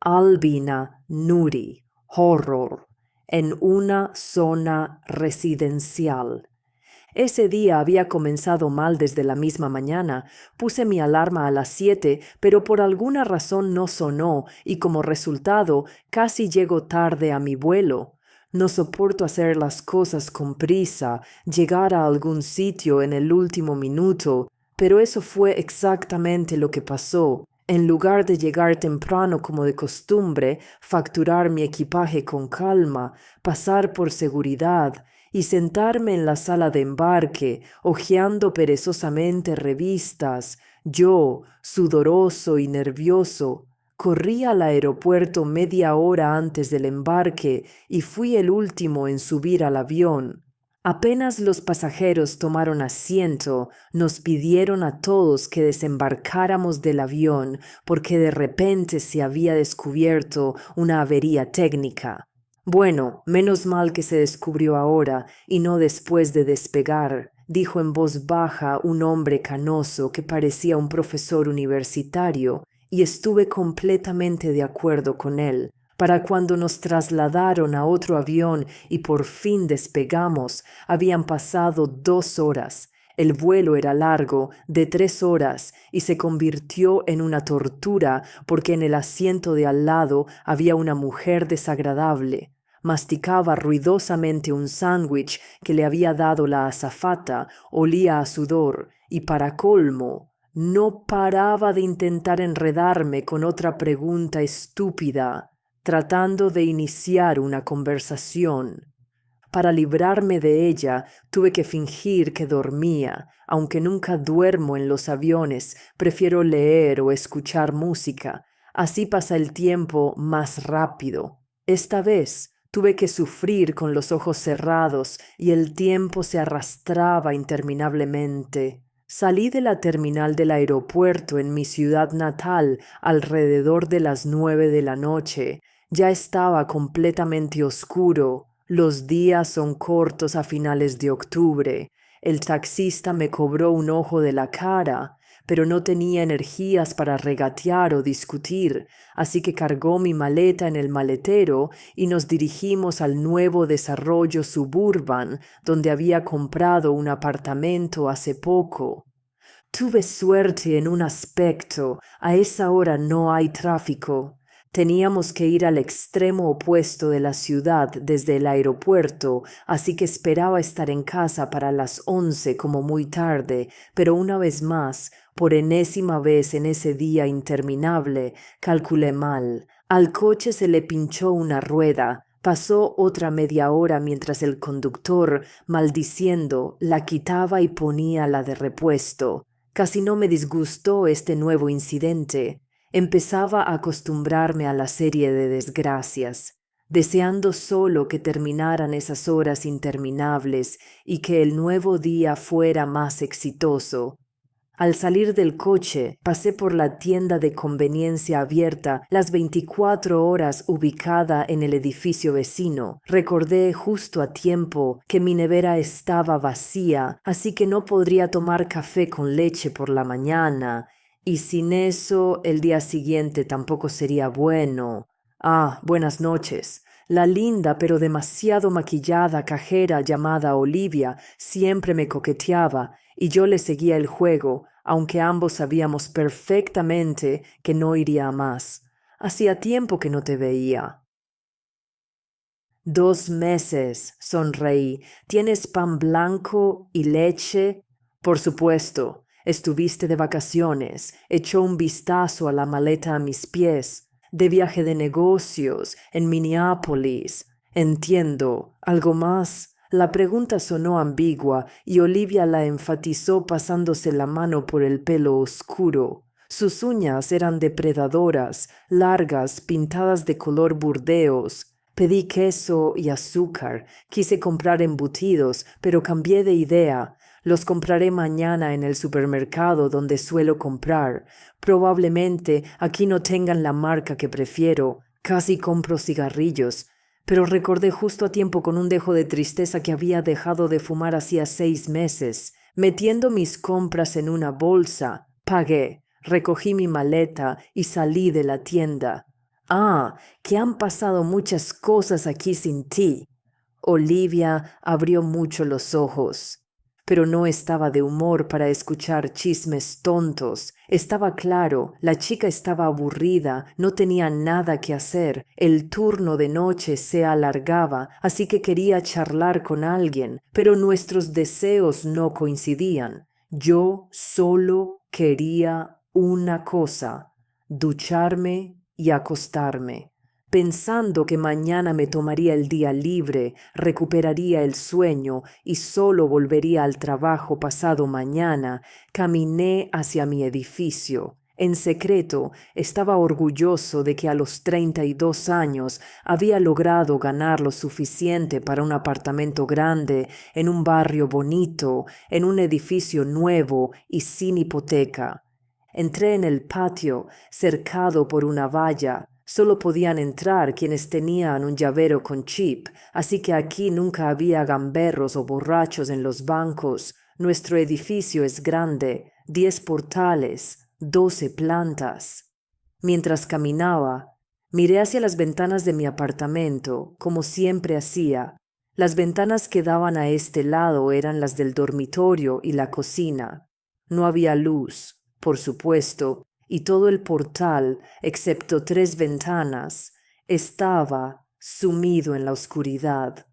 Albina Nuri, horror, en una zona residencial. Ese día había comenzado mal desde la misma mañana. Puse mi alarma a las 7, pero por alguna razón no sonó y como resultado casi llego tarde a mi vuelo. No soporto hacer las cosas con prisa, llegar a algún sitio en el último minuto, pero eso fue exactamente lo que pasó. En lugar de llegar temprano como de costumbre, facturar mi equipaje con calma, pasar por seguridad, y sentarme en la sala de embarque, hojeando perezosamente revistas, yo, sudoroso y nervioso, corrí al aeropuerto media hora antes del embarque y fui el último en subir al avión. Apenas los pasajeros tomaron asiento, nos pidieron a todos que desembarcáramos del avión porque de repente se había descubierto una avería técnica. Bueno, menos mal que se descubrió ahora y no después de despegar, dijo en voz baja un hombre canoso que parecía un profesor universitario, y estuve completamente de acuerdo con él. Para cuando nos trasladaron a otro avión y por fin despegamos, habían pasado 2 horas. El vuelo era largo, de 3 horas, y se convirtió en una tortura porque en el asiento de al lado había una mujer desagradable. Masticaba ruidosamente un sándwich que le había dado la azafata, olía a sudor, y para colmo, no paraba de intentar enredarme con otra pregunta estúpida, tratando de iniciar una conversación. Para librarme de ella, tuve que fingir que dormía. Aunque nunca duermo en los aviones, prefiero leer o escuchar música. Así pasa el tiempo más rápido. Esta vez tuve que sufrir con los ojos cerrados y el tiempo se arrastraba interminablemente. Salí de la terminal del aeropuerto en mi ciudad natal alrededor de las 9 de la noche. Ya estaba completamente oscuro. Los días son cortos a finales de octubre. El taxista me cobró un ojo de la cara, pero no tenía energías para regatear o discutir, así que cargó mi maleta en el maletero y nos dirigimos al nuevo desarrollo suburban donde había comprado un apartamento hace poco. Tuve suerte en un aspecto, a esa hora no hay tráfico. Teníamos que ir al extremo opuesto de la ciudad desde el aeropuerto, así que esperaba estar en casa para las 11 como muy tarde, pero una vez más, por enésima vez en ese día interminable, calculé mal. Al coche se le pinchó una rueda. Pasó otra media hora mientras el conductor, maldiciendo, la quitaba y ponía la de repuesto. Casi no me disgustó este nuevo incidente. Empezaba a acostumbrarme a la serie de desgracias, deseando solo que terminaran esas horas interminables y que el nuevo día fuera más exitoso. Al salir del coche, pasé por la tienda de conveniencia abierta las 24 horas ubicada en el edificio vecino. Recordé justo a tiempo que mi nevera estaba vacía, así que no podría tomar café con leche por la mañana, y sin eso el día siguiente tampoco sería bueno. Ah, buenas noches. La linda pero demasiado maquillada cajera llamada Olivia siempre me coqueteaba y yo le seguía el juego, aunque ambos sabíamos perfectamente que no iría a más. Hacía tiempo que no te veía. 2 meses, sonreí. ¿Tienes pan blanco y leche? Por supuesto. Estuviste de vacaciones. Echó un vistazo a la maleta a mis pies. De viaje de negocios en Minneapolis. Entiendo. ¿Algo más? La pregunta sonó ambigua y Olivia la enfatizó pasándose la mano por el pelo oscuro. Sus uñas eran depredadoras, largas, pintadas de color burdeos. Pedí queso y azúcar. Quise comprar embutidos, pero cambié de idea. Los compraré mañana en el supermercado donde suelo comprar. Probablemente aquí no tengan la marca que prefiero. Casi compro cigarrillos. Pero recordé justo a tiempo con un dejo de tristeza que había dejado de fumar hacía 6 meses. Metiendo mis compras en una bolsa, pagué, recogí mi maleta y salí de la tienda. Ah, que han pasado muchas cosas aquí sin ti. Olivia abrió mucho los ojos, pero no estaba de humor para escuchar chismes tontos. Estaba claro, la chica estaba aburrida, no tenía nada que hacer, el turno de noche se alargaba, así que quería charlar con alguien, pero nuestros deseos no coincidían. Yo solo quería una cosa: ducharme y acostarme. Pensando que mañana me tomaría el día libre, recuperaría el sueño y solo volvería al trabajo pasado mañana, caminé hacia mi edificio. En secreto, estaba orgulloso de que a los 32 años había logrado ganar lo suficiente para un apartamento grande, en un barrio bonito, en un edificio nuevo y sin hipoteca. Entré en el patio, cercado por una valla. Solo podían entrar quienes tenían un llavero con chip, así que aquí nunca había gamberros o borrachos en los bancos. Nuestro edificio es grande, 10 portales, 12 plantas. Mientras caminaba, miré hacia las ventanas de mi apartamento, como siempre hacía. Las ventanas que daban a este lado eran las del dormitorio y la cocina. No había luz, por supuesto, y todo el portal, excepto 3 ventanas, estaba sumido en la oscuridad.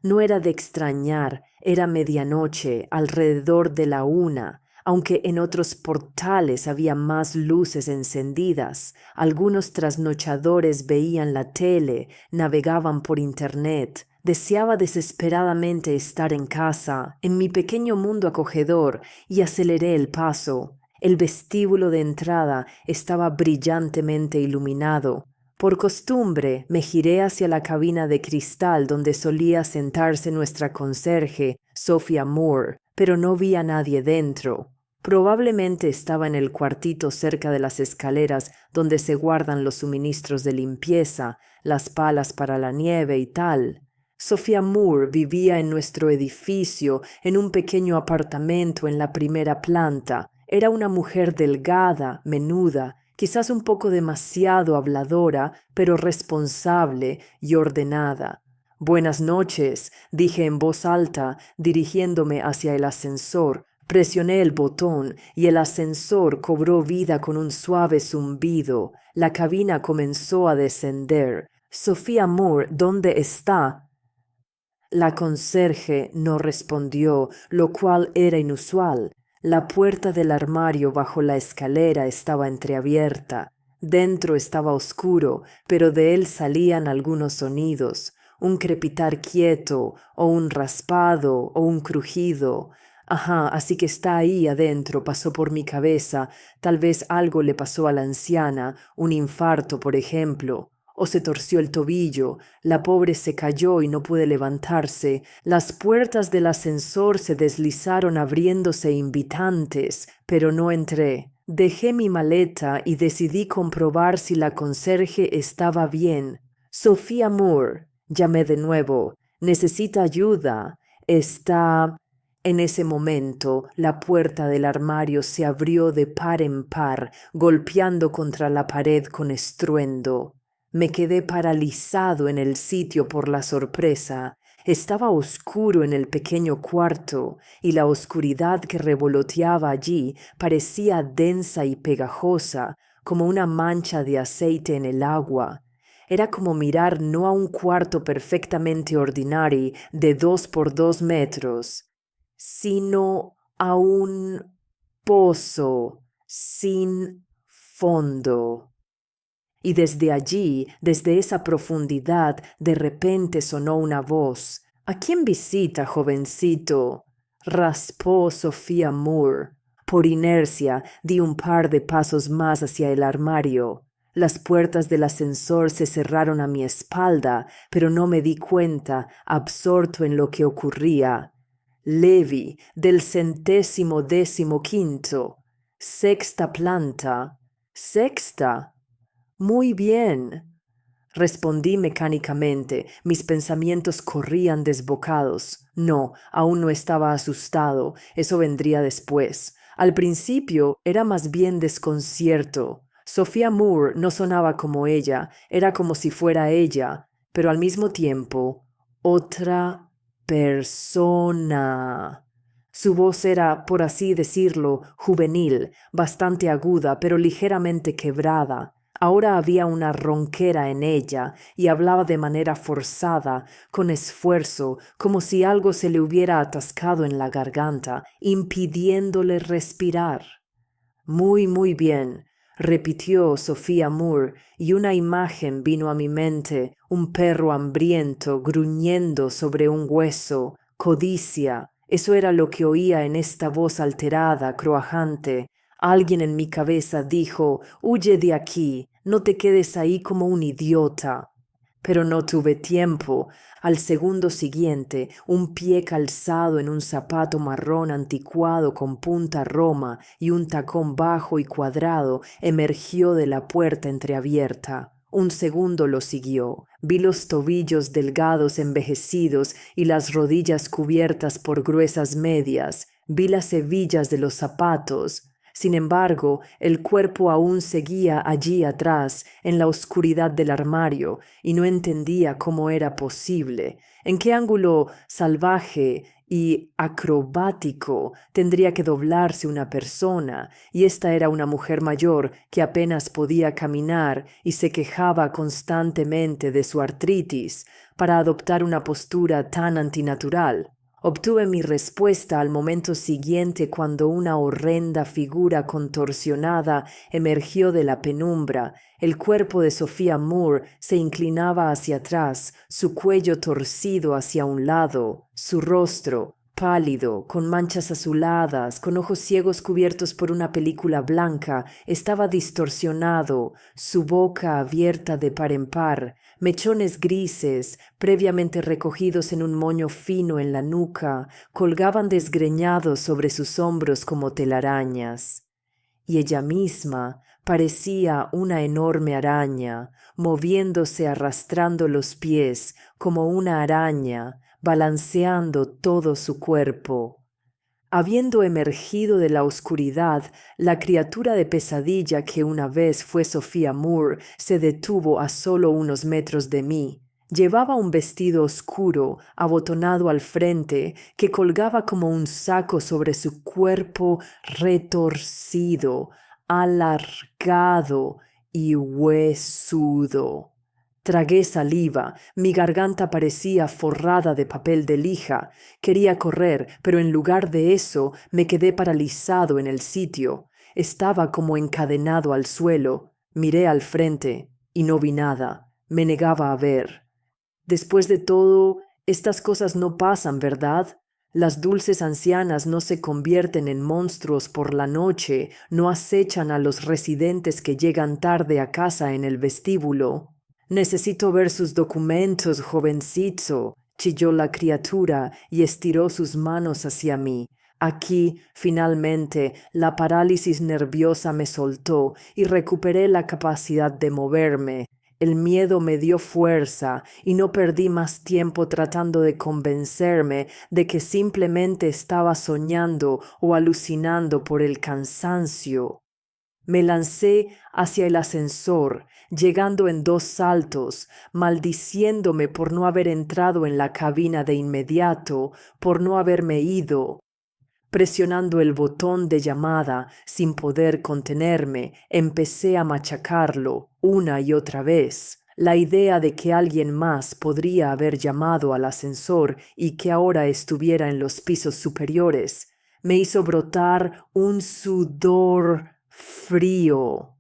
No era de extrañar, era medianoche, alrededor de la 1, aunque en otros portales había más luces encendidas. Algunos trasnochadores veían la tele, navegaban por internet. Deseaba desesperadamente estar en casa, en mi pequeño mundo acogedor, y aceleré el paso. El vestíbulo de entrada estaba brillantemente iluminado. Por costumbre, me giré hacia la cabina de cristal donde solía sentarse nuestra conserje, Sophia Moore, pero no vi a nadie dentro. Probablemente estaba en el cuartito cerca de las escaleras donde se guardan los suministros de limpieza, las palas para la nieve y tal. Sophia Moore vivía en nuestro edificio, en un pequeño apartamento en la primera planta. Era una mujer delgada, menuda, quizás un poco demasiado habladora, pero responsable y ordenada. Buenas noches, dije en voz alta, dirigiéndome hacia el ascensor. Presioné el botón y el ascensor cobró vida con un suave zumbido. La cabina comenzó a descender. Sophia Moore, ¿dónde está? La conserje no respondió, lo cual era inusual. La puerta del armario bajo la escalera estaba entreabierta. Dentro estaba oscuro, pero de él salían algunos sonidos, un crepitar quieto, o un raspado, o un crujido. Ajá, así que está ahí adentro, pasó por mi cabeza. Tal vez algo le pasó a la anciana, un infarto, por ejemplo. O se torció el tobillo, la pobre se cayó y no puede levantarse. Las puertas del ascensor se deslizaron abriéndose invitantes, pero no entré. Dejé mi maleta y decidí comprobar si la conserje estaba bien. Sophia Moore, llamé de nuevo. Necesita ayuda. Está... En ese momento, la puerta del armario se abrió de par en par, golpeando contra la pared con estruendo. Me quedé paralizado en el sitio por la sorpresa. Estaba oscuro en el pequeño cuarto, y la oscuridad que revoloteaba allí parecía densa y pegajosa, como una mancha de aceite en el agua. Era como mirar no a un cuarto perfectamente ordinario de 2 por 2 metros, sino a un pozo sin fondo. Y desde allí, desde esa profundidad, de repente sonó una voz. ¿A quién visita, jovencito? Raspó Sophia Moore. Por inercia, di un par de pasos más hacia el armario. Las puertas del ascensor se cerraron a mi espalda, pero no me di cuenta, absorto en lo que ocurría. Levi, del 115º, sexta planta. ¿Sexta? Muy bien, respondí mecánicamente. Mis pensamientos corrían desbocados. No, aún no estaba asustado. Eso vendría después. Al principio era más bien desconcierto. Sophia Moore no sonaba como ella, era como si fuera ella, pero al mismo tiempo otra persona. Su voz era, por así decirlo, juvenil, bastante aguda, pero ligeramente quebrada. Ahora había una ronquera en ella y hablaba de manera forzada, con esfuerzo, como si algo se le hubiera atascado en la garganta, impidiéndole respirar. Muy bien, repitió Sophia Moore, y una imagen vino a mi mente, un perro hambriento gruñendo sobre un hueso, codicia. Eso era lo que oía en esta voz alterada, croajante. Alguien en mi cabeza dijo, huye de aquí, no te quedes ahí como un idiota. Pero no tuve tiempo. Al segundo siguiente, un pie calzado en un zapato marrón anticuado con punta roma y un tacón bajo y cuadrado emergió de la puerta entreabierta. Un segundo lo siguió. Vi los tobillos delgados envejecidos y las rodillas cubiertas por gruesas medias. Vi las hebillas de los zapatos. Sin embargo, el cuerpo aún seguía allí atrás, en la oscuridad del armario, y no entendía cómo era posible, en qué ángulo salvaje y acrobático tendría que doblarse una persona, y esta era una mujer mayor que apenas podía caminar y se quejaba constantemente de su artritis para adoptar una postura tan antinatural. Obtuve mi respuesta al momento siguiente cuando una horrenda figura contorsionada emergió de la penumbra. El cuerpo de Sophia Moore se inclinaba hacia atrás, su cuello torcido hacia un lado, su rostro, pálido, con manchas azuladas, con ojos ciegos cubiertos por una película blanca, estaba distorsionado, su boca abierta de par en par, mechones grises, previamente recogidos en un moño fino en la nuca, colgaban desgreñados sobre sus hombros como telarañas. Y ella misma parecía una enorme araña, moviéndose arrastrando los pies como una araña, balanceando todo su cuerpo. Habiendo emergido de la oscuridad, la criatura de pesadilla que una vez fue Sophia Moore se detuvo a solo unos metros de mí. Llevaba un vestido oscuro, abotonado al frente, que colgaba como un saco sobre su cuerpo retorcido, alargado y huesudo. Tragué saliva, mi garganta parecía forrada de papel de lija. Quería correr, pero en lugar de eso me quedé paralizado en el sitio. Estaba como encadenado al suelo. Miré al frente y no vi nada. Me negaba a ver. Después de todo, estas cosas no pasan, ¿verdad? Las dulces ancianas no se convierten en monstruos por la noche, no acechan a los residentes que llegan tarde a casa en el vestíbulo. Necesito ver sus documentos, jovencito, chilló la criatura y estiró sus manos hacia mí. Aquí, finalmente, la parálisis nerviosa me soltó y recuperé la capacidad de moverme. El miedo me dio fuerza y no perdí más tiempo tratando de convencerme de que simplemente estaba soñando o alucinando por el cansancio. Me lancé hacia el ascensor, llegando en 2 saltos, maldiciéndome por no haber entrado en la cabina de inmediato, por no haberme ido. Presionando el botón de llamada sin poder contenerme, empecé a machacarlo una y otra vez. La idea de que alguien más podría haber llamado al ascensor y que ahora estuviera en los pisos superiores me hizo brotar un sudor frío.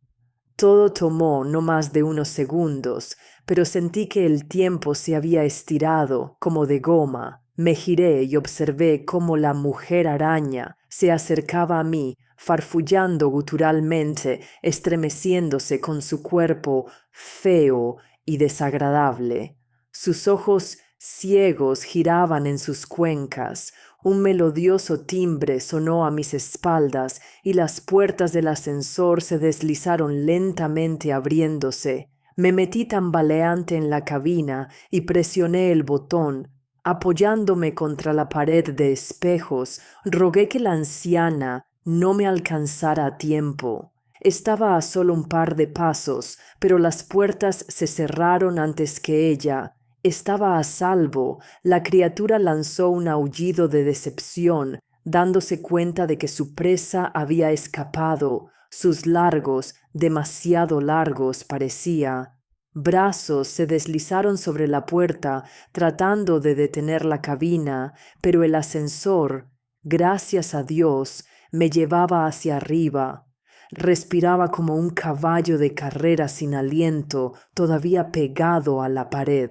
Todo tomó no más de unos segundos, pero sentí que el tiempo se había estirado como de goma. Me giré y observé cómo la mujer araña se acercaba a mí, farfullando guturalmente, estremeciéndose con su cuerpo feo y desagradable. Sus ojos ciegos giraban en sus cuencas. Un melodioso timbre sonó a mis espaldas y las puertas del ascensor se deslizaron lentamente abriéndose. Me metí tambaleante en la cabina y presioné el botón. Apoyándome contra la pared de espejos, rogué que la anciana no me alcanzara a tiempo. Estaba a solo un par de pasos, pero las puertas se cerraron antes que ella. Estaba a salvo. La criatura lanzó un aullido de decepción, dándose cuenta de que su presa había escapado. Sus largos, demasiado largos, parecía. Brazos se deslizaron sobre la puerta, tratando de detener la cabina, pero el ascensor, gracias a Dios, me llevaba hacia arriba. Respiraba como un caballo de carrera sin aliento, todavía pegado a la pared.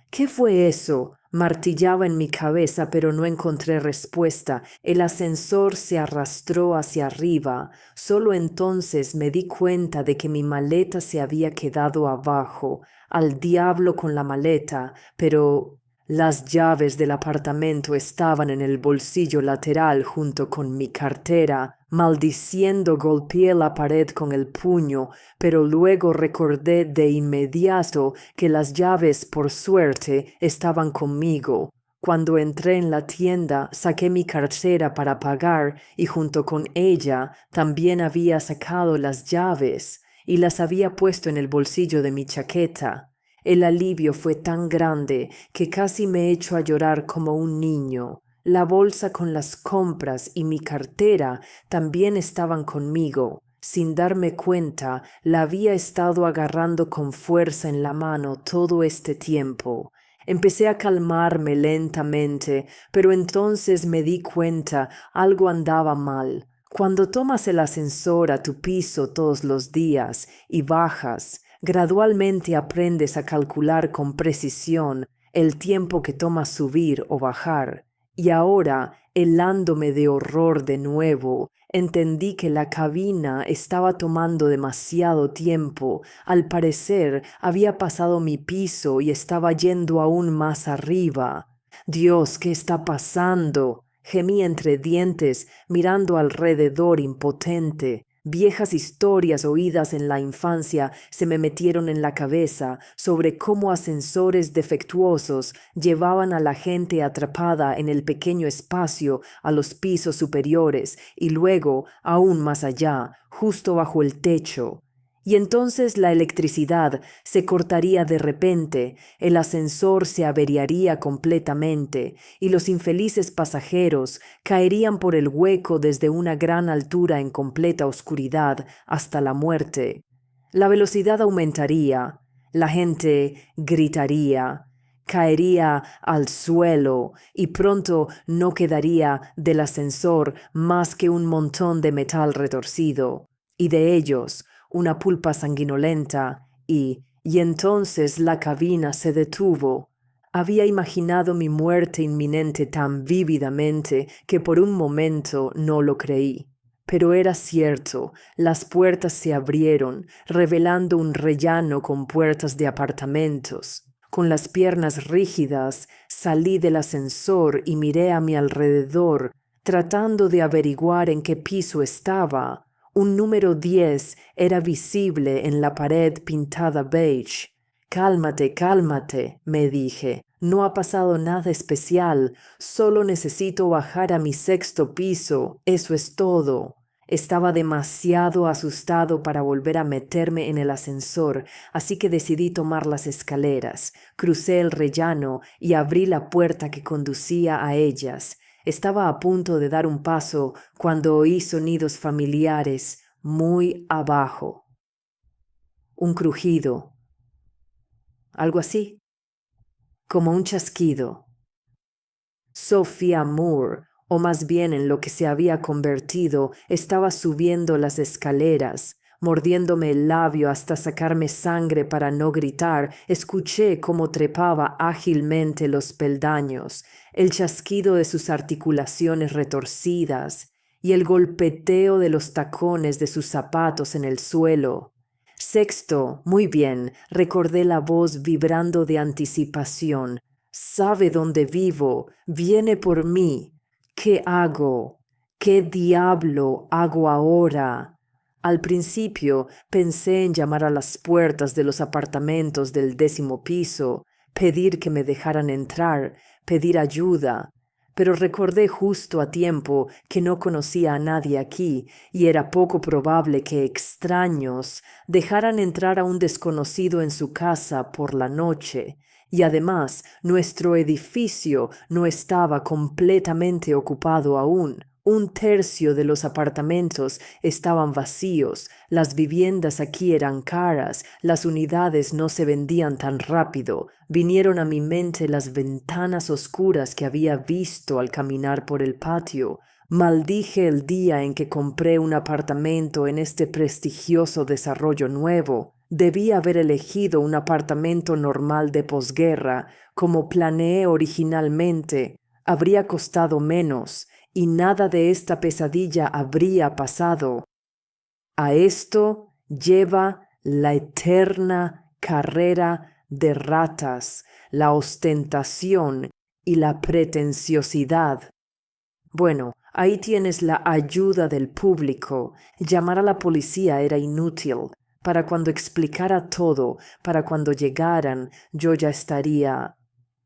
¿Qué fue eso? Martillaba en mi cabeza, pero no encontré respuesta. El ascensor se arrastró hacia arriba. Solo entonces me di cuenta de que mi maleta se había quedado abajo. Al diablo con la maleta, pero las llaves del apartamento estaban en el bolsillo lateral junto con mi cartera. Maldiciendo golpeé la pared con el puño, pero luego recordé de inmediato que las llaves, por suerte, estaban conmigo. Cuando entré en la tienda, saqué mi cartera para pagar y junto con ella también había sacado las llaves y las había puesto en el bolsillo de mi chaqueta. El alivio fue tan grande que casi me echo a llorar como un niño. La bolsa con las compras y mi cartera también estaban conmigo. Sin darme cuenta, la había estado agarrando con fuerza en la mano todo este tiempo. Empecé a calmarme lentamente, pero entonces me di cuenta algo andaba mal. Cuando tomas el ascensor a tu piso todos los días y bajas, gradualmente aprendes a calcular con precisión el tiempo que toma subir o bajar. Y ahora, helándome de horror de nuevo, entendí que la cabina estaba tomando demasiado tiempo. Al parecer, había pasado mi piso y estaba yendo aún más arriba. Dios, ¿qué está pasando? Gemí entre dientes, mirando alrededor impotente. Viejas historias oídas en la infancia se me metieron en la cabeza sobre cómo ascensores defectuosos llevaban a la gente atrapada en el pequeño espacio a los pisos superiores y luego, aún más allá, justo bajo el techo. Y entonces la electricidad se cortaría de repente, el ascensor se averiaría completamente y los infelices pasajeros caerían por el hueco desde una gran altura en completa oscuridad hasta la muerte. La velocidad aumentaría, la gente gritaría, caería al suelo y pronto no quedaría del ascensor más que un montón de metal retorcido, y de ellos una pulpa sanguinolenta y entonces la cabina se detuvo. Había imaginado mi muerte inminente tan vívidamente que por un momento no lo creí. Pero era cierto, las puertas se abrieron, revelando un rellano con puertas de apartamentos. Con las piernas rígidas, salí del ascensor y miré a mi alrededor, tratando de averiguar en qué piso estaba. Un número 10 era visible en la pared pintada beige. Cálmate, cálmate, me dije. No ha pasado nada especial. Solo necesito bajar a mi sexto piso. Eso es todo. Estaba demasiado asustado para volver a meterme en el ascensor, así que decidí tomar las escaleras. Crucé el rellano y abrí la puerta que conducía a ellas. Estaba a punto de dar un paso cuando oí sonidos familiares muy abajo. Un crujido. Algo así, como un chasquido. Sophia Moore, o más bien en lo que se había convertido, estaba subiendo las escaleras. Mordiéndome el labio hasta sacarme sangre para no gritar, escuché cómo trepaba ágilmente los peldaños, el chasquido de sus articulaciones retorcidas y el golpeteo de los tacones de sus zapatos en el suelo. Sexto, muy bien, recordé la voz vibrando de anticipación. Sabe dónde vivo, viene por mí. ¿Qué hago? ¿Qué diablo hago ahora? Al principio pensé en llamar a las puertas de los apartamentos del 10º piso, pedir que me dejaran entrar, pedir ayuda. pero recordé justo a tiempo que no conocía a nadie aquí y era poco probable que extraños dejaran entrar a un desconocido en su casa por la noche. Y además, nuestro edificio no estaba completamente ocupado aún. Un tercio de los apartamentos estaban vacíos, las viviendas aquí eran caras, las unidades no se vendían tan rápido. Vinieron a mi mente las ventanas oscuras que había visto al caminar por el patio. Maldije el día en que compré un apartamento en este prestigioso desarrollo nuevo. Debí haber elegido un apartamento normal de posguerra, como planeé originalmente. Habría costado menos y nada de esta pesadilla habría pasado. A esto lleva la eterna carrera de ratas, la ostentación y la pretenciosidad. Bueno, ahí tienes la ayuda del público. Llamar a la policía era inútil. Para cuando explicara todo, para cuando llegaran, yo ya estaría...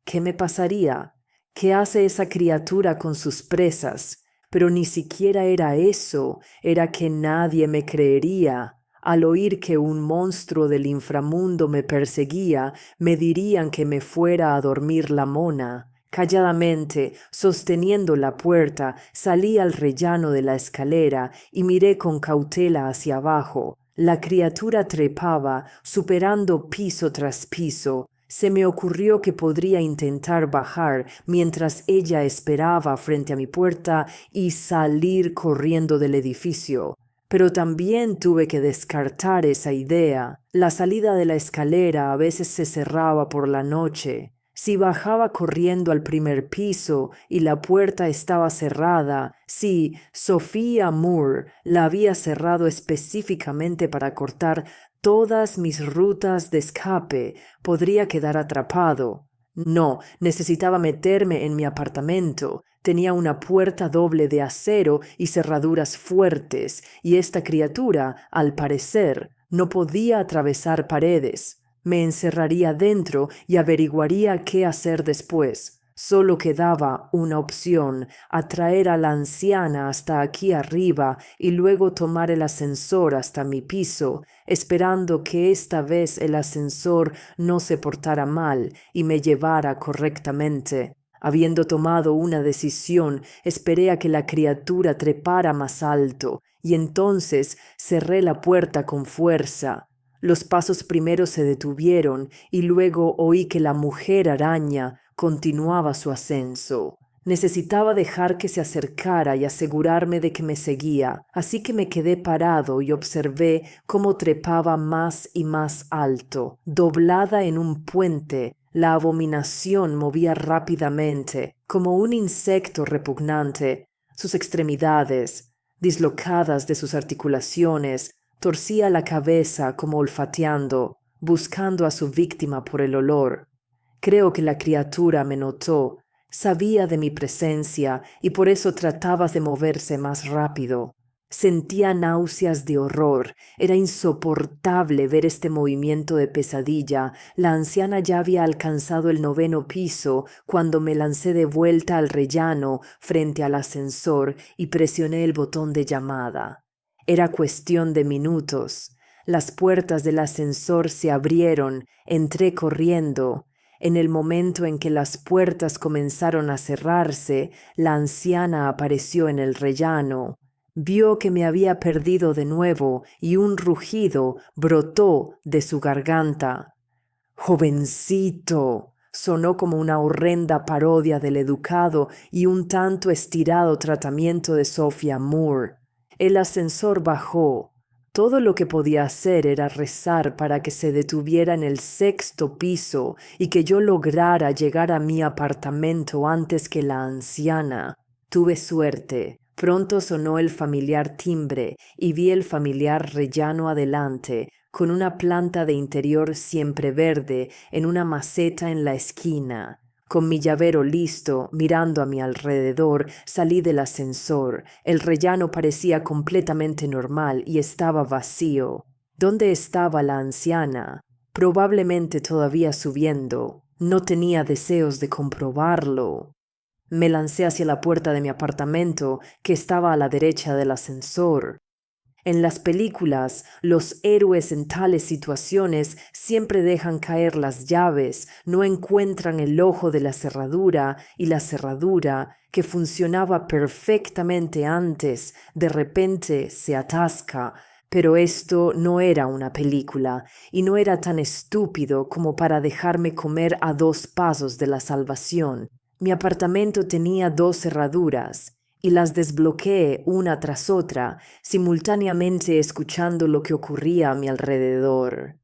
¿Qué me pasaría? ¿Qué hace esa criatura con sus presas? Pero ni siquiera era eso, era que nadie me creería. Al oír que un monstruo del inframundo me perseguía, me dirían que me fuera a dormir la mona. Calladamente, sosteniendo la puerta, salí al rellano de la escalera y miré con cautela hacia abajo. La criatura trepaba, superando piso tras piso. Se me ocurrió que podría intentar bajar mientras ella esperaba frente a mi puerta y salir corriendo del edificio. Pero también tuve que descartar esa idea. La salida de la escalera a veces se cerraba por la noche. Si bajaba corriendo al primer piso y la puerta estaba cerrada, si Sophia Moore la había cerrado específicamente para cortar todas mis rutas de escape, podría quedar atrapado. No, necesitaba meterme en mi apartamento. Tenía una puerta doble de acero y cerraduras fuertes, y esta criatura, al parecer, no podía atravesar paredes. Me encerraría dentro y averiguaría qué hacer después. Solo quedaba una opción: atraer a la anciana hasta aquí arriba y luego tomar el ascensor hasta mi piso, esperando que esta vez el ascensor no se portara mal y me llevara correctamente. Habiendo tomado una decisión, esperé a que la criatura trepara más alto y entonces cerré la puerta con fuerza. Los pasos primero se detuvieron y luego oí que la mujer araña continuaba su ascenso. Necesitaba dejar que se acercara y asegurarme de que me seguía, así que me quedé parado y observé cómo trepaba más y más alto. Doblada en un puente, la abominación movía rápidamente, como un insecto repugnante. Sus extremidades, dislocadas de sus articulaciones, torcía la cabeza como olfateando, buscando a su víctima por el olor. Creo que la criatura me notó, sabía de mi presencia y por eso trataba de moverse más rápido. Sentía náuseas de horror. Era insoportable ver este movimiento de pesadilla. La anciana ya había alcanzado el 9º piso cuando me lancé de vuelta al rellano frente al ascensor y presioné el botón de llamada. Era cuestión de minutos. Las puertas del ascensor se abrieron, entré corriendo. En el momento en que las puertas comenzaron a cerrarse, la anciana apareció en el rellano. Vio que me había perdido de nuevo y un rugido brotó de su garganta. «¡Jovencito!», sonó como una horrenda parodia del educado y un tanto estirado tratamiento de Sophia Moore. El ascensor bajó. Todo lo que podía hacer era rezar para que se detuviera en el 6º piso y que yo lograra llegar a mi apartamento antes que la anciana. Tuve suerte. Pronto sonó el familiar timbre y vi el familiar rellano adelante, con una planta de interior siempre verde en una maceta en la esquina. Con mi llavero listo, mirando a mi alrededor, salí del ascensor. El rellano parecía completamente normal y estaba vacío. ¿Dónde estaba la anciana? Probablemente todavía subiendo. No tenía deseos de comprobarlo. Me lancé hacia la puerta de mi apartamento, que estaba a la derecha del ascensor. En las películas, los héroes en tales situaciones siempre dejan caer las llaves, no encuentran el ojo de la cerradura y la cerradura, que funcionaba perfectamente antes, de repente se atasca. Pero esto no era una película y no era tan estúpido como para dejarme comer a 2 pasos de la salvación. Mi apartamento tenía 2 cerraduras y las desbloqueé una tras otra, simultáneamente escuchando lo que ocurría a mi alrededor.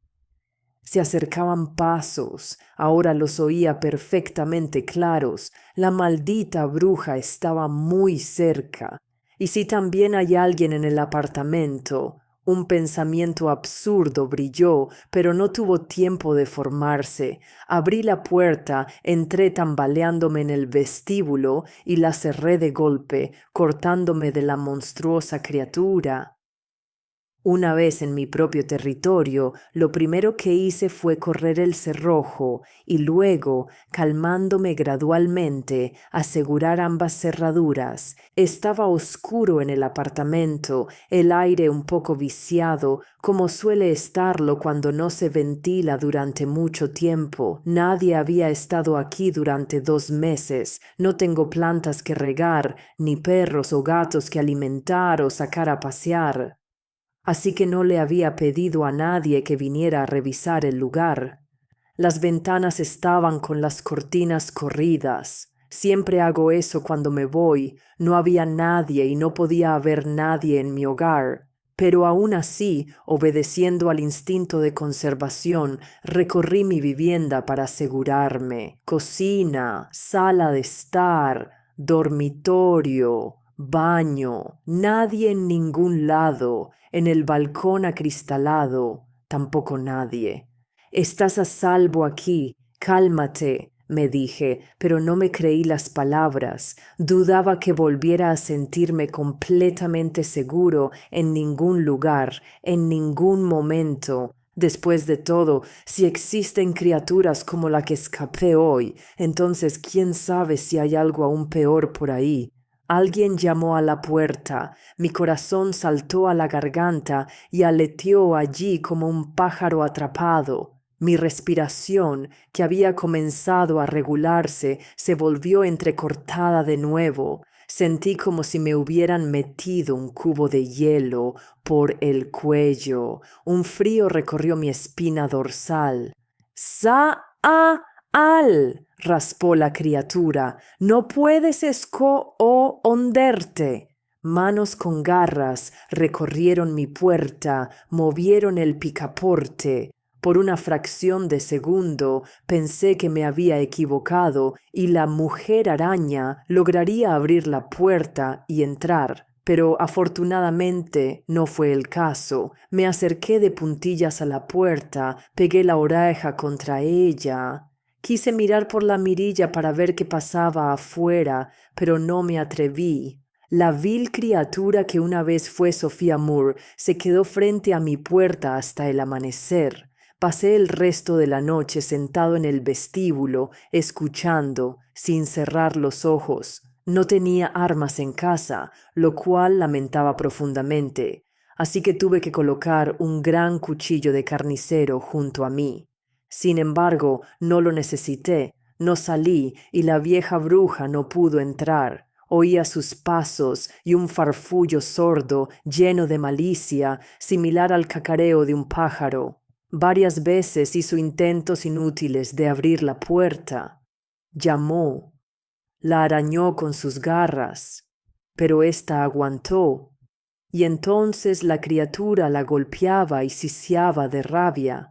Se acercaban pasos, ahora los oía perfectamente claros. La maldita bruja estaba muy cerca. ¿Y si también hay alguien en el apartamento? Un pensamiento absurdo brilló, pero no tuvo tiempo de formarse. Abrí la puerta, entré tambaleándome en el vestíbulo y la cerré de golpe, cortándome de la monstruosa criatura. Una vez en mi propio territorio, lo primero que hice fue correr el cerrojo y luego, calmándome gradualmente, asegurar ambas cerraduras. Estaba oscuro en el apartamento, el aire un poco viciado, como suele estarlo cuando no se ventila durante mucho tiempo. Nadie había estado aquí durante 2 meses. No tengo plantas que regar, ni perros o gatos que alimentar o sacar a pasear. Así que no le había pedido a nadie que viniera a revisar el lugar. Las ventanas estaban con las cortinas corridas. Siempre hago eso cuando me voy. No había nadie y no podía haber nadie en mi hogar. Pero aún así, obedeciendo al instinto de conservación, recorrí mi vivienda para asegurarme. Cocina, sala de estar, dormitorio, baño, nadie en ningún lado. En el balcón acristalado, tampoco nadie. Estás a salvo aquí, cálmate, me dije, pero no me creí las palabras. Dudaba que volviera a sentirme completamente seguro en ningún lugar, en ningún momento. Después de todo, si existen criaturas como la que escapé hoy, entonces quién sabe si hay algo aún peor por ahí. Alguien llamó a la puerta, mi corazón saltó a la garganta y aleteó allí como un pájaro atrapado. Mi respiración, que había comenzado a regularse, se volvió entrecortada de nuevo. Sentí como si me hubieran metido un cubo de hielo por el cuello. Un frío recorrió mi espina dorsal. ¡Sa-a-al! Raspó la criatura. No puedes esconderte. Manos con garras recorrieron mi puerta, movieron el picaporte. Por una fracción de segundo pensé que me había equivocado y la mujer araña lograría abrir la puerta y entrar. Pero afortunadamente no fue el caso. Me acerqué de puntillas a la puerta, pegué la oreja contra ella. Quise mirar por la mirilla para ver qué pasaba afuera, pero no me atreví. La vil criatura que una vez fue Sophia Moore se quedó frente a mi puerta hasta el amanecer. Pasé el resto de la noche sentado en el vestíbulo, escuchando, sin cerrar los ojos. No tenía armas en casa, lo cual lamentaba profundamente, así que tuve que colocar un gran cuchillo de carnicero junto a mí. Sin embargo, no lo necesité, no salí y la vieja bruja no pudo entrar. Oía sus pasos y un farfullo sordo, lleno de malicia, similar al cacareo de un pájaro. Varias veces hizo intentos inútiles de abrir la puerta. Llamó. La arañó con sus garras, pero ésta aguantó, y entonces la criatura la golpeaba y siseaba de rabia.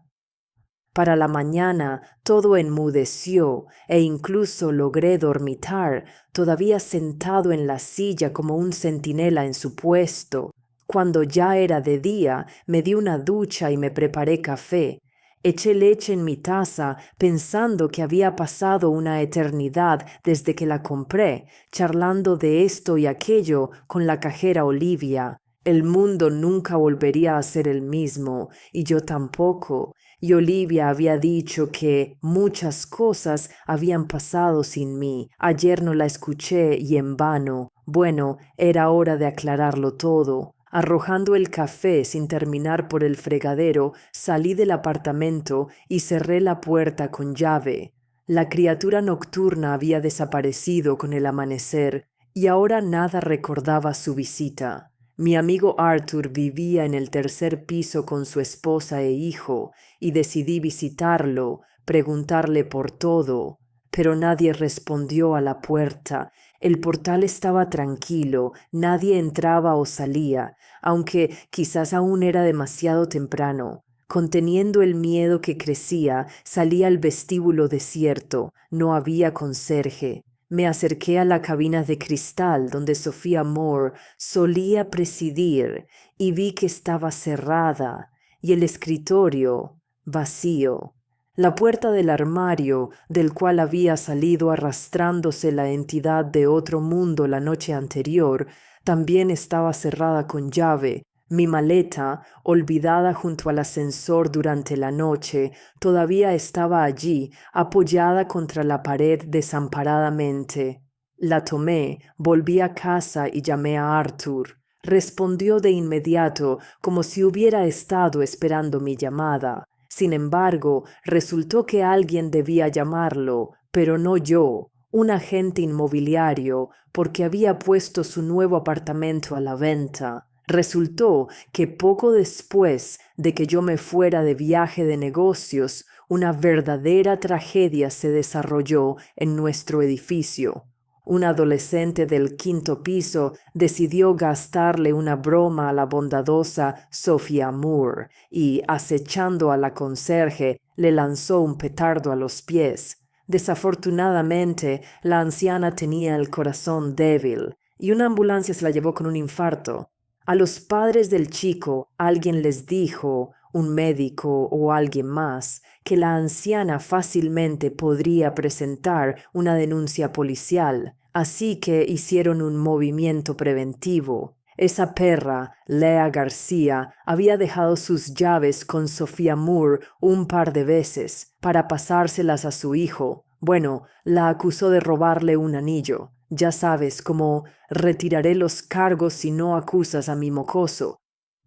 Para la mañana todo enmudeció e incluso logré dormitar, todavía sentado en la silla como un centinela en su puesto. Cuando ya era de día, me di una ducha y me preparé café. Eché leche en mi taza pensando que había pasado una eternidad desde que la compré, charlando de esto y aquello con la cajera Olivia. El mundo nunca volvería a ser el mismo, y yo tampoco. y Olivia había dicho que muchas cosas habían pasado sin mí. Ayer no la escuché y en vano. Bueno, era hora de aclararlo todo. Arrojando el café sin terminar por el fregadero, salí del apartamento y cerré la puerta con llave. La criatura nocturna había desaparecido con el amanecer y ahora nada recordaba su visita. Mi amigo Arthur vivía en el tercer piso con su esposa e hijo y decidí visitarlo, preguntarle por todo, pero nadie respondió a la puerta. El portal estaba tranquilo, nadie entraba o salía, aunque quizás aún era demasiado temprano. Conteniendo el miedo que crecía, salí al vestíbulo desierto. No había conserje. Me acerqué a la cabina de cristal donde Sophia Moore solía presidir y vi que estaba cerrada y el escritorio vacío. La puerta del armario, del cual había salido arrastrándose la entidad de otro mundo la noche anterior, también estaba cerrada con llave. Mi maleta, olvidada junto al ascensor durante la noche, todavía estaba allí, apoyada contra la pared desamparadamente. La tomé, volví a casa y llamé a Arthur. Respondió de inmediato, como si hubiera estado esperando mi llamada. Sin embargo, resultó que alguien debía llamarlo, pero no yo, un agente inmobiliario, porque había puesto su nuevo apartamento a la venta. Resultó que poco después de que yo me fuera de viaje de negocios, una verdadera tragedia se desarrolló en nuestro edificio. Un adolescente del quinto piso decidió gastarle una broma a la bondadosa Sophia Moore y, acechando a la conserje, le lanzó un petardo a los pies. Desafortunadamente, la anciana tenía el corazón débil y una ambulancia se la llevó con un infarto. A los padres del chico alguien les dijo, un médico o alguien más, que la anciana fácilmente podría presentar una denuncia policial, así que hicieron un movimiento preventivo. Esa perra, Lea García, había dejado sus llaves con Sophia Moore un par de veces para pasárselas a su hijo. Bueno, la acusó de robarle un anillo. Ya sabes, como retiraré los cargos si no acusas a mi mocoso.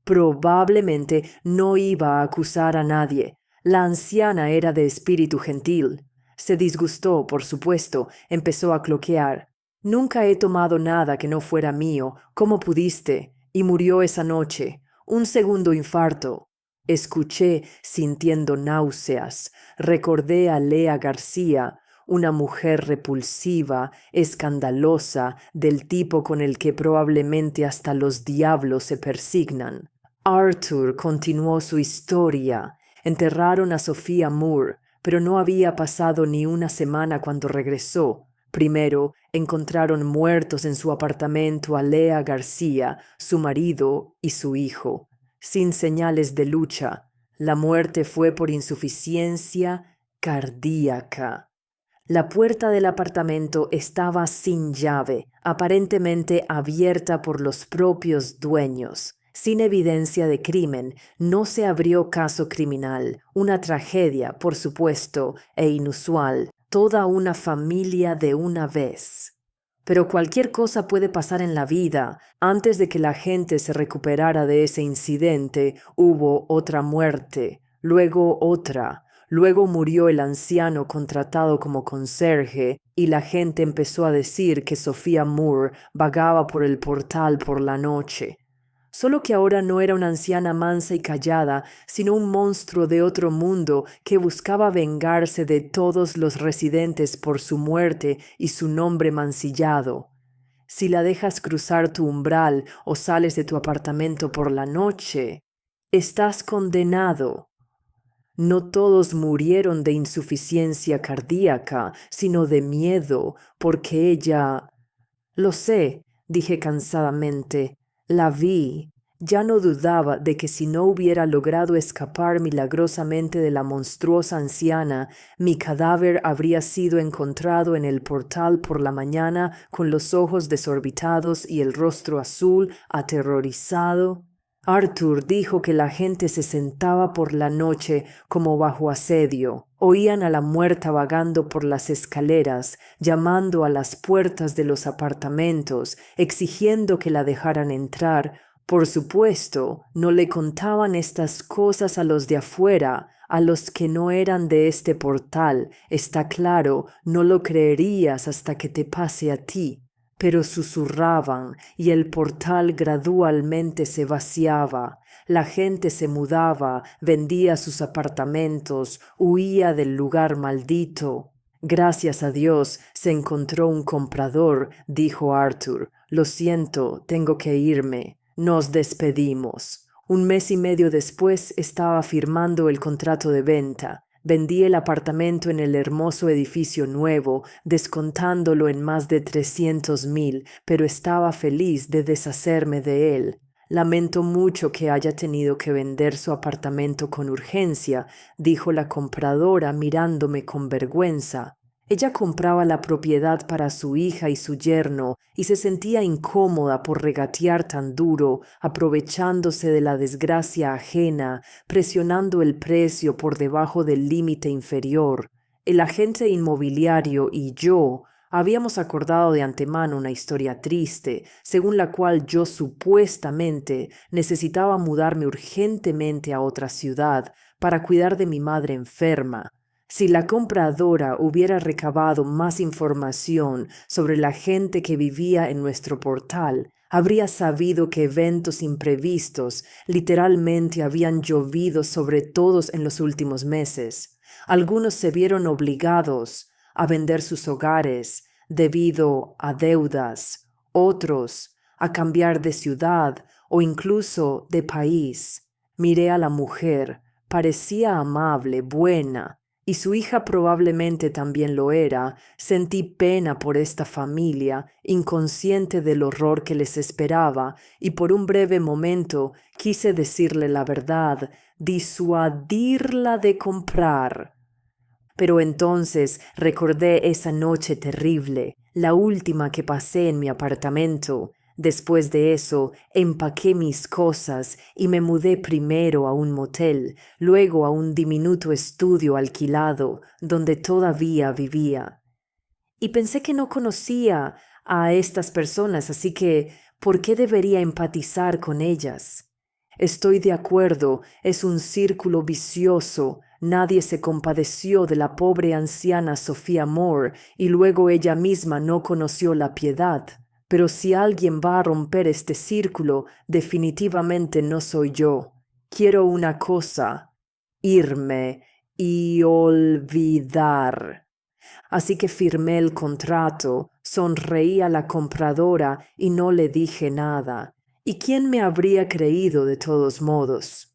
Probablemente no iba a acusar a nadie. La anciana era de espíritu gentil. Se disgustó, por supuesto, empezó a cloquear. Nunca he tomado nada que no fuera mío. ¿Cómo pudiste? Y murió esa noche. Un segundo infarto. Escuché sintiendo náuseas. Recordé a Lea García, una mujer repulsiva, escandalosa, del tipo con el que probablemente hasta los diablos se persignan. Arthur continuó su historia. Enterraron a Sophia Moore, pero no había pasado ni una semana cuando regresó. Primero, encontraron muertos en su apartamento a Lea García, su marido y su hijo, sin señales de lucha. La muerte fue por insuficiencia cardíaca. La puerta del apartamento estaba sin llave, aparentemente abierta por los propios dueños. Sin evidencia de crimen, no se abrió caso criminal, una tragedia, por supuesto, e inusual, toda una familia de una vez. Pero cualquier cosa puede pasar en la vida. Antes de que la gente se recuperara de ese incidente, hubo otra muerte, luego otra. Luego murió el anciano contratado como conserje y la gente empezó a decir que Sophia Moore vagaba por el portal por la noche. Solo que ahora no era una anciana mansa y callada, sino un monstruo de otro mundo que buscaba vengarse de todos los residentes por su muerte y su nombre mancillado. Si la dejas cruzar tu umbral o sales de tu apartamento por la noche, estás condenado. No todos murieron de insuficiencia cardíaca, sino de miedo, porque ella... Lo sé, dije cansadamente. La vi. Ya no dudaba de que si no hubiera logrado escapar milagrosamente de la monstruosa anciana, mi cadáver habría sido encontrado en el portal por la mañana con los ojos desorbitados y el rostro azul, aterrorizado. Arthur dijo que la gente se sentaba por la noche como bajo asedio. Oían a la muerta vagando por las escaleras, llamando a las puertas de los apartamentos, exigiendo que la dejaran entrar. Por supuesto, no le contaban estas cosas a los de afuera, a los que no eran de este portal. Está claro, no lo creerías hasta que te pase a ti. Pero susurraban y el portal gradualmente se vaciaba. La gente se mudaba, vendía sus apartamentos, huía del lugar maldito. Gracias a Dios se encontró un comprador, dijo Arthur. Lo siento, tengo que irme. Nos despedimos. Un mes y medio después estaba firmando el contrato de venta. Vendí el apartamento en el hermoso edificio nuevo, descontándolo en más de 300,000, pero estaba feliz de deshacerme de él. Lamento mucho que haya tenido que vender su apartamento con urgencia, dijo la compradora mirándome con vergüenza. Ella compraba la propiedad para su hija y su yerno y se sentía incómoda por regatear tan duro, aprovechándose de la desgracia ajena, presionando el precio por debajo del límite inferior. El agente inmobiliario y yo habíamos acordado de antemano una historia triste, según la cual yo supuestamente necesitaba mudarme urgentemente a otra ciudad para cuidar de mi madre enferma. Si la compradora hubiera recabado más información sobre la gente que vivía en nuestro portal, habría sabido que eventos imprevistos literalmente habían llovido sobre todos en los últimos meses. Algunos se vieron obligados a vender sus hogares debido a deudas, otros a cambiar de ciudad o incluso de país. Miré a la mujer, parecía amable, buena, y su hija probablemente también lo era. Sentí pena por esta familia, inconsciente del horror que les esperaba, y por un breve momento quise decirle la verdad, disuadirla de comprar. Pero entonces recordé esa noche terrible, la última que pasé en mi apartamento. Después de eso, empaqué mis cosas y me mudé primero a un motel, luego a un diminuto estudio alquilado, donde todavía vivía. Y pensé que no conocía a estas personas, así que, ¿por qué debería empatizar con ellas? Estoy de acuerdo, es un círculo vicioso. Nadie se compadeció de la pobre anciana Sophia Moore y luego ella misma no conoció la piedad. Pero si alguien va a romper este círculo, definitivamente no soy yo. Quiero una cosa: irme y olvidar. Así que firmé el contrato, sonreí a la compradora y no le dije nada. ¿Y quién me habría creído de todos modos?